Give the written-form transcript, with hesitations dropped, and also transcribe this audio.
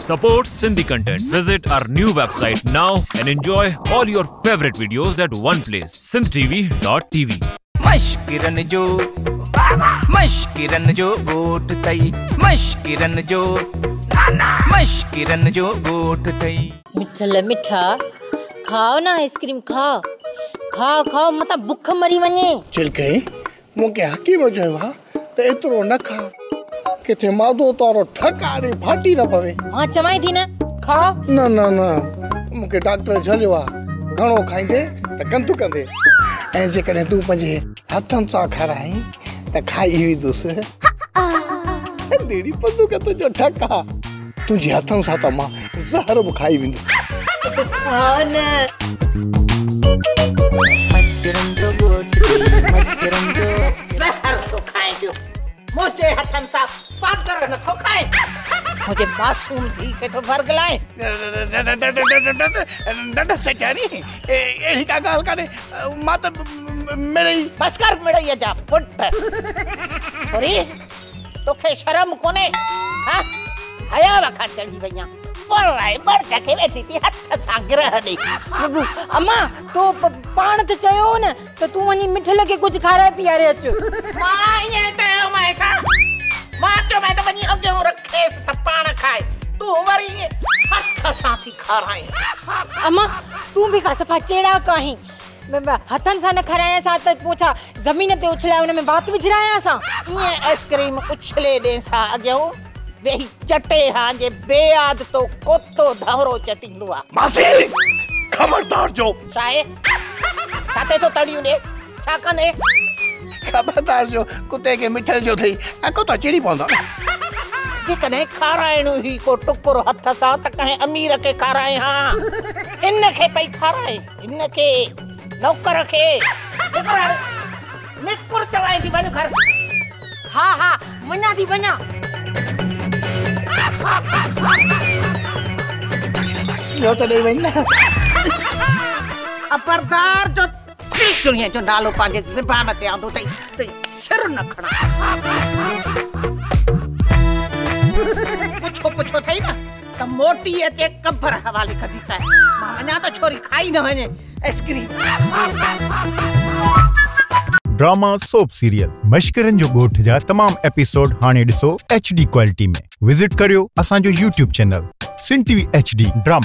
Support Sindhi content. Visit our new website now and enjoy all your favorite videos at one place. sindhtv.tv. मशकिरन जो गोठ तई मशकिरन जो गोठ तई। मिठल मिठा खाओ ना आइसक्रीम खाओ खाओ मत भूख मरी वने। चल कहीं मुके हकीम चयो हा त एतरो न खा किथे मादो तोरो ठकाड़े फाटी न पवे। हां चवाई थी ना खाओ। न मुके डॉक्टर झलियो आ घणो खाइंदे त कंतु कंदे ऐं जे कने तू पंजे हथन सा खाराई त खाई विदुस। लेडी पंदु के तो जो ठका तुझे हथन सा त मां जहर भी खाई विदुस। हां न मशकिरन जो गोठ जहर तो खाए जो मुझे हथन सा पाकर न तो खाए। मुझे मासूम थी के तो वर्ग लाए नट सचारी एही का गाल करे मात मेरे बस कर मेरे ये जा फुट अरे तोखे शर्म कोने हां हया वखा चढ़ी वया पर राय मर के बैठी थी हथ सा गिरह दी। अम्मा तो पाण त चयो न त तू वनी मिठल के कुछ खाराए पियारे अच। मां ये ते मैं खा मां तो मैं तो वनी अगे रखे त पाण खाए तू वरी हथ सा थी खाराए। अम्मा तू भी का सफा चेड़ा कहीं हथन सा न खराया सा त पोछा जमीन ते उछला उन में बात विझराया सा। ये आइसक्रीम उछले दे सा अगे वेही चटे हां जे बेयाद तो कोतो धवरो चटिंदुआ। मासी खबरदार जो साए खाते तो तड़ियो ने छा कने खबरदार जो कुत्ते के मिठल जो थई अको तो चिड़ी पवंदा। जे कने खारायणो ही को टुकुर हथ सा त कहे अमीर के खाराए हां इन के पई खाराए इन के नौकर के निकुर चवाई थी बन घर। हां मना थी बना यो तो नहीं वना खबरदार जो दुनिया जो नालो पांजे ज़बान ते आंदो तई सिर न खणा। पुछो थई ना त मोटी अचे कबर हवाले कदी सा मां वना तो छोरी खाई न वने आइसक्रीम। ड्रामा सोप सीरियल मशकिरन जो गोठ जा तमाम एपिसोड हाने दिसो HD क्वालिटी में। विजिट करियो असांजो YouTube channel Sindh TV HD drama.